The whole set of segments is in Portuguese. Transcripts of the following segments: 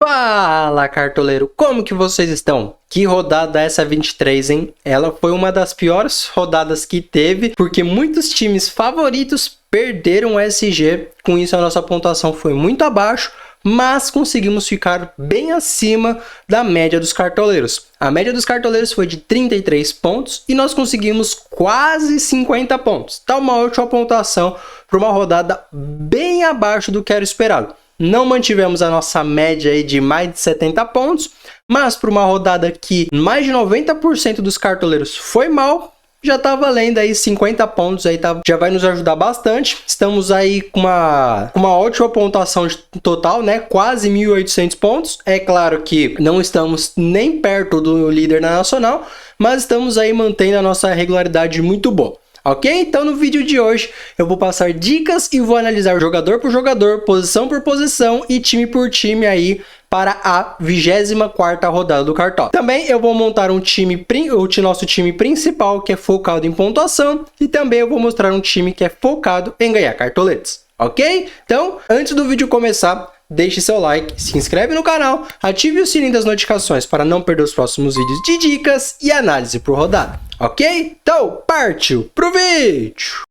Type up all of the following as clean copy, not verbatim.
Fala, cartoleiro! Como que vocês estão? Que rodada essa 23, hein? Ela foi uma das piores rodadas que teve, porque muitos times favoritos perderam o SG. Com isso, a nossa pontuação foi muito abaixo, mas conseguimos ficar bem acima da média dos cartoleiros. A média dos cartoleiros foi de 33 pontos e nós conseguimos quase 50 pontos. Tá uma ótima pontuação para uma rodada bem abaixo do que era esperado. Não mantivemos a nossa média aí de mais de 70 pontos, mas para uma rodada que mais de 90% dos cartoleiros foi mal, já tá valendo aí 50 pontos, aí já vai nos ajudar bastante. Estamos aí com uma ótima pontuação total, né? Quase 1.800 pontos. É claro que não estamos nem perto do líder na nacional, mas estamos aí mantendo a nossa regularidade muito boa. Ok? Então no vídeo de hoje eu vou passar dicas e vou analisar jogador por jogador, posição por posição e time por time aí para a 24ª rodada do Cartola. Também eu vou montar o nosso time principal, que é focado em pontuação, e também eu vou mostrar um time que é focado em ganhar cartoletes. Ok? Então, antes do vídeo começar, deixe seu like, se inscreve no canal, ative o sininho das notificações para não perder os próximos vídeos de dicas e análise por rodada. Ok? Então, partiu pro vídeo!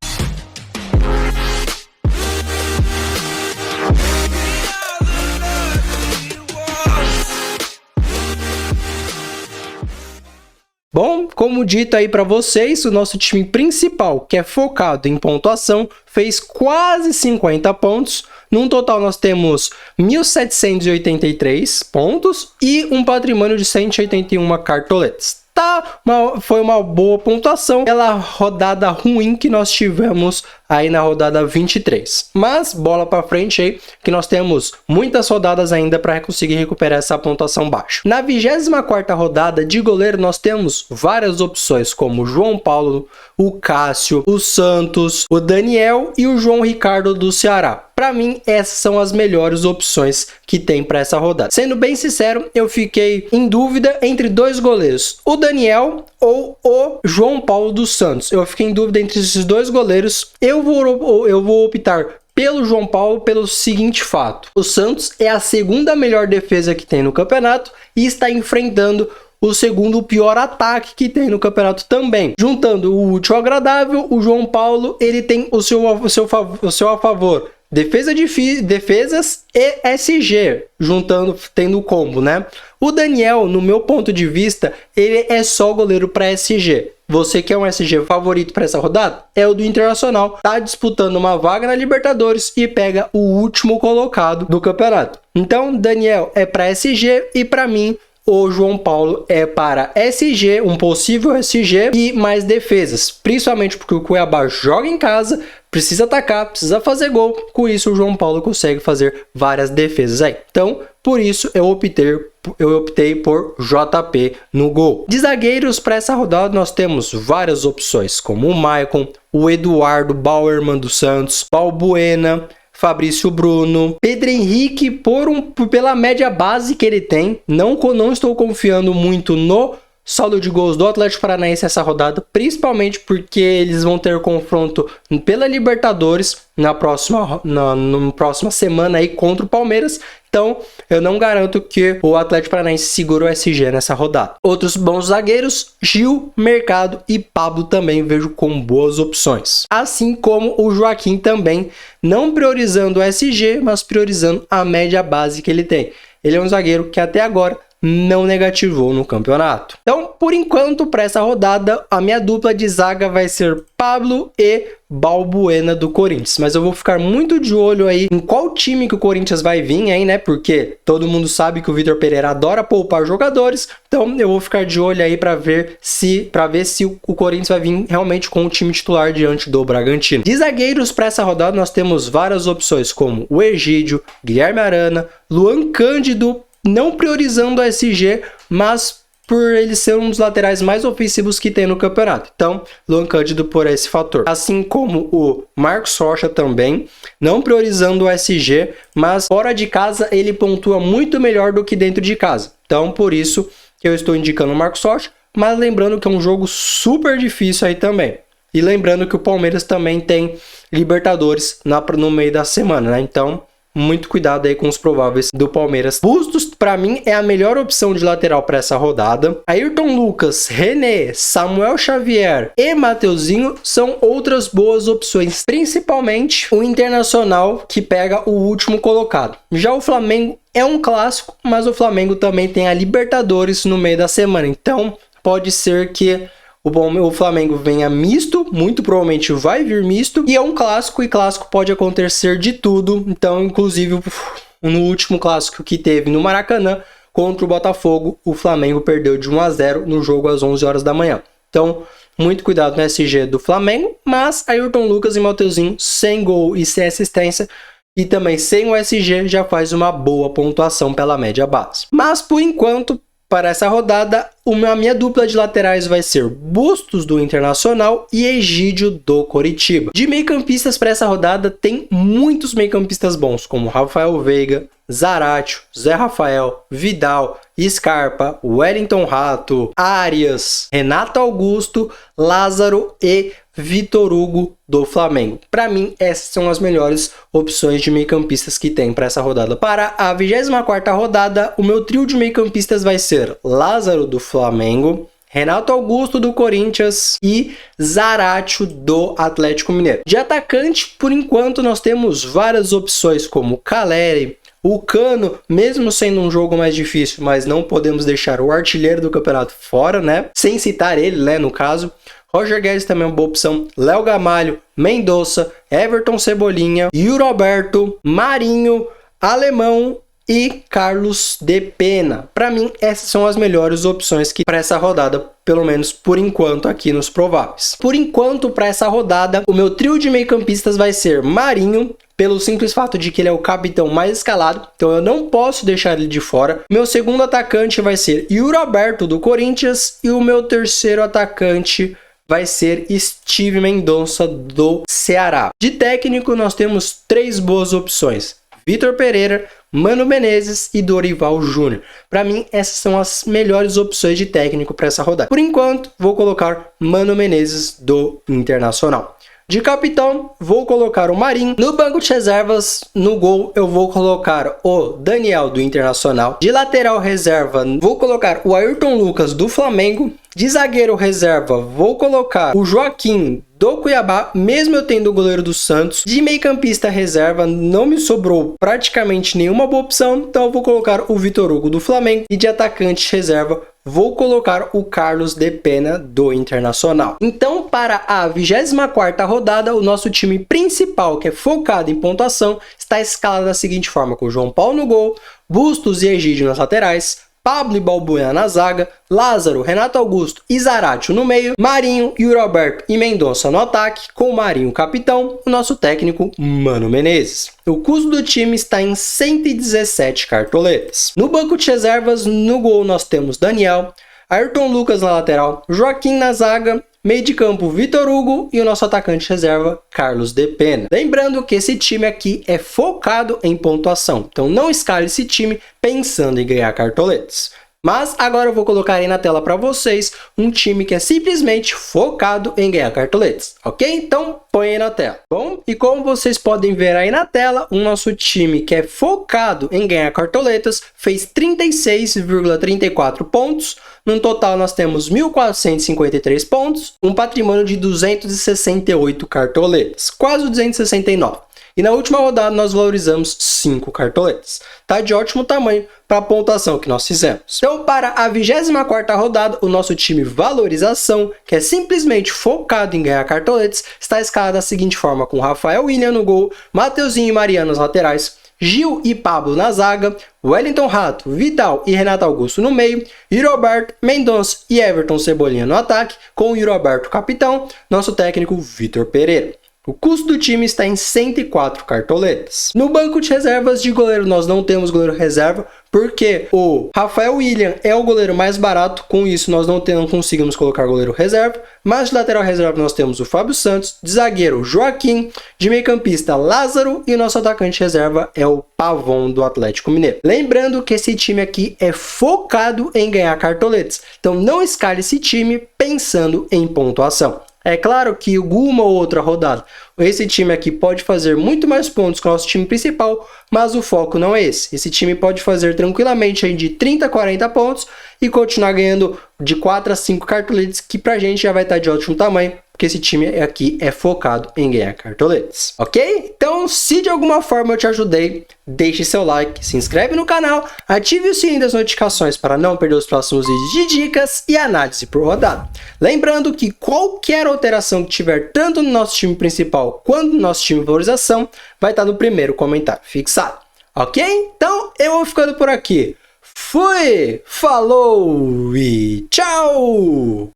Bom, como dito aí para vocês, o nosso time principal, que é focado em pontuação, fez quase 50 pontos. Num total nós temos 1.783 pontos e um patrimônio de 181 cartoletes. Foi uma boa pontuação pela rodada ruim que nós tivemos aí na rodada 23. Mas bola para frente aí, que nós temos muitas rodadas ainda para conseguir recuperar essa pontuação baixa. Na 24ª rodada de goleiro nós temos várias opções, como o João Paulo, o Cássio, o Santos, o Daniel e o João Ricardo do Ceará. Para mim, essas são as melhores opções que tem para essa rodada. Sendo bem sincero, eu fiquei em dúvida entre dois goleiros, o Daniel ou o João Paulo dos Santos. Eu fiquei em dúvida entre esses dois goleiros. Eu vou optar pelo João Paulo pelo seguinte fato: o Santos é a segunda melhor defesa que tem no campeonato e está enfrentando o segundo pior ataque que tem no campeonato também. Juntando o útil ao agradável, o João Paulo ele tem o seu a favor defesas e SG, tendo o combo, né? O Daniel, no meu ponto de vista, ele é só goleiro para SG. Você quer um SG favorito para essa rodada? É o do Internacional. Tá disputando uma vaga na Libertadores e pega o último colocado do campeonato. Então, Daniel é para SG e para mim o João Paulo é para SG, um possível SG e mais defesas, principalmente porque o Cuiabá joga em casa, precisa atacar, precisa fazer gol. Com isso o João Paulo consegue fazer várias defesas aí. Então, por isso eu optei por JP no gol. De zagueiros para essa rodada nós temos várias opções, como o Maicon, o Eduardo Bauerman dos Santos, Balbuena, Fabrício Bruno, Pedro Henrique pela média base que ele tem. Não estou confiando muito no saldo de gols do Atlético Paranaense essa rodada, principalmente porque eles vão ter confronto pela Libertadores na próxima semana aí contra o Palmeiras. Então, eu não garanto que o Atlético Paranaense segure o SG nessa rodada. Outros bons zagueiros, Gil, Mercado e Pablo também vejo com boas opções. Assim como o Joaquim também, não priorizando o SG, mas priorizando a média base que ele tem. Ele é um zagueiro que até agora não negativou no campeonato. Então, por enquanto, para essa rodada, a minha dupla de zaga vai ser Pablo e Balbuena do Corinthians. Mas eu vou ficar muito de olho aí em qual time que o Corinthians vai vir aí, né? Porque todo mundo sabe que o Vitor Pereira adora poupar jogadores. Então, eu vou ficar de olho aí para ver se o Corinthians vai vir realmente com o time titular diante do Bragantino. De zagueiros para essa rodada, nós temos várias opções, como o Egídio, Guilherme Arana, Luan Cândido, não priorizando o SG, mas por ele ser um dos laterais mais ofensivos que tem no campeonato. Então, Luan Cândido por esse fator. Assim como o Marcos Rocha também, não priorizando o SG, mas fora de casa ele pontua muito melhor do que dentro de casa. Então, por isso que eu estou indicando o Marcos Rocha, mas lembrando que é um jogo super difícil aí também. E lembrando que o Palmeiras também tem Libertadores no meio da semana, né? Então, muito cuidado aí com os prováveis do Palmeiras. Bustos, para mim, é a melhor opção de lateral para essa rodada. Ayrton Lucas, René, Samuel Xavier e Mateuzinho são outras boas opções, principalmente o Internacional, que pega o último colocado. Já o Flamengo é um clássico, mas o Flamengo também tem a Libertadores no meio da semana, então pode ser que o Flamengo venha misto, muito provavelmente vai vir misto, e é um clássico, e clássico pode acontecer de tudo. Então, inclusive, no último clássico que teve no Maracanã, contra o Botafogo, o Flamengo perdeu de 1-0 no jogo às 11 horas da manhã. Então, muito cuidado no SG do Flamengo, mas Ayrton Lucas e Mateuzinho sem gol e sem assistência, e também sem o SG, já faz uma boa pontuação pela média base. Mas, por enquanto, para essa rodada, a minha dupla de laterais vai ser Bustos do Internacional e Egídio do Coritiba. De meio-campistas para essa rodada, tem muitos meio-campistas bons, como Rafael Veiga, Zaratio, Zé Rafael, Vidal, Scarpa, Wellington Rato, Arias, Renato Augusto, Lázaro e Vitor Hugo do Flamengo. Para mim, essas são as melhores opções de meio-campistas que tem para essa rodada. Para a 24ª rodada, o meu trio de meio-campistas vai ser Lázaro do Flamengo, Renato Augusto do Corinthians e Zaratio do Atlético Mineiro. De atacante, por enquanto, nós temos várias opções como Caleri, o Cano, mesmo sendo um jogo mais difícil, mas não podemos deixar o artilheiro do campeonato fora, né? Sem citar ele, né, no caso. Roger Guedes também é uma boa opção. Léo Gamalho, Mendonça, Everton Cebolinha, Yuri Alberto, Marinho, Alemão e Carlos de Pena. Para mim, essas são as melhores opções que para essa rodada, pelo menos por enquanto aqui nos prováveis. Por enquanto, para essa rodada, o meu trio de meio-campistas vai ser Marinho, pelo simples fato de que ele é o capitão mais escalado, então eu não posso deixar ele de fora. Meu segundo atacante vai ser Yuri Alberto do Corinthians e o meu terceiro atacante vai ser Steve Mendonça do Ceará. De técnico, nós temos três boas opções: Vitor Pereira, Mano Menezes e Dorival Júnior. Para mim, essas são as melhores opções de técnico para essa rodada. Por enquanto, vou colocar Mano Menezes do Internacional. De capitão, vou colocar o Marinho. No banco de reservas, no gol, eu vou colocar o Daniel do Internacional. De lateral reserva, vou colocar o Ayrton Lucas do Flamengo. De zagueiro reserva, vou colocar o Joaquim do Cuiabá, mesmo eu tendo o goleiro do Santos. De meio-campista reserva, não me sobrou praticamente nenhuma boa opção, então eu vou colocar o Vitor Hugo do Flamengo. E de atacante reserva, vou colocar o Carlos de Pena do Internacional. Então, para a 24ª rodada, o nosso time principal, que é focado em pontuação, está escalado da seguinte forma: com o João Paulo no gol, Bustos e Egídio nas laterais, Pablo e Balbuena na zaga, Lázaro, Renato Augusto e Zaratio no meio, Marinho, Yuri Alberto e Mendonça no ataque, com o Marinho capitão, o nosso técnico Mano Menezes. O custo do time está em 117 cartoletas. No banco de reservas, no gol nós temos Daniel, Ayrton Lucas na lateral, Joaquim na zaga, meio de campo Vitor Hugo e o nosso atacante reserva Carlos de Pena. Lembrando que esse time aqui é focado em pontuação, então não escale esse time pensando em ganhar cartoletas. Mas agora eu vou colocar aí na tela para vocês um time que é simplesmente focado em ganhar cartoletas, ok? Então põe aí na tela. Bom, e como vocês podem ver aí na tela, o nosso time que é focado em ganhar cartoletas fez 36,34 pontos. No total nós temos 1.453 pontos, um patrimônio de 268 cartoletas, quase 269. E na última rodada nós valorizamos 5 cartoletas. Tá de ótimo tamanho para a pontuação que nós fizemos. Então, para a 24ª rodada, o nosso time valorização, que é simplesmente focado em ganhar cartoletas, está escalado da seguinte forma: com Rafael William no gol, Mateuzinho e Mariano nas laterais, Gil e Pablo na zaga, Wellington Rato, Vidal e Renato Augusto no meio, Yuri Alberto, Mendonça e Everton Cebolinha no ataque, com o Yuri Alberto capitão, nosso técnico Vitor Pereira. O custo do time está em 104 cartoletas. No banco de reservas de goleiro, nós não temos goleiro reserva, porque o Rafael William é o goleiro mais barato, com isso nós não conseguimos colocar goleiro reserva, mas de lateral reserva nós temos o Fábio Santos, de zagueiro Joaquim, de meio-campista Lázaro e o nosso atacante reserva é o Pavon do Atlético Mineiro. Lembrando que esse time aqui é focado em ganhar cartoletas, então não escale esse time pensando em pontuação. É claro que uma ou outra rodada esse time aqui pode fazer muito mais pontos que o nosso time principal, mas o foco não é esse. Esse time pode fazer tranquilamente aí de 30 a 40 pontos e continuar ganhando de 4 a 5 cartoletes, que pra gente já vai estar de ótimo tamanho, porque esse time aqui é focado em ganhar cartoletes, ok? Então, se de alguma forma eu te ajudei, deixe seu like, se inscreve no canal, ative o sininho das notificações para não perder os próximos vídeos de dicas e análise por rodada. Lembrando que qualquer alteração que tiver tanto no nosso time principal quanto no nosso time de valorização vai estar no primeiro comentário fixado, ok? Então, eu vou ficando por aqui. Fui, falou e tchau!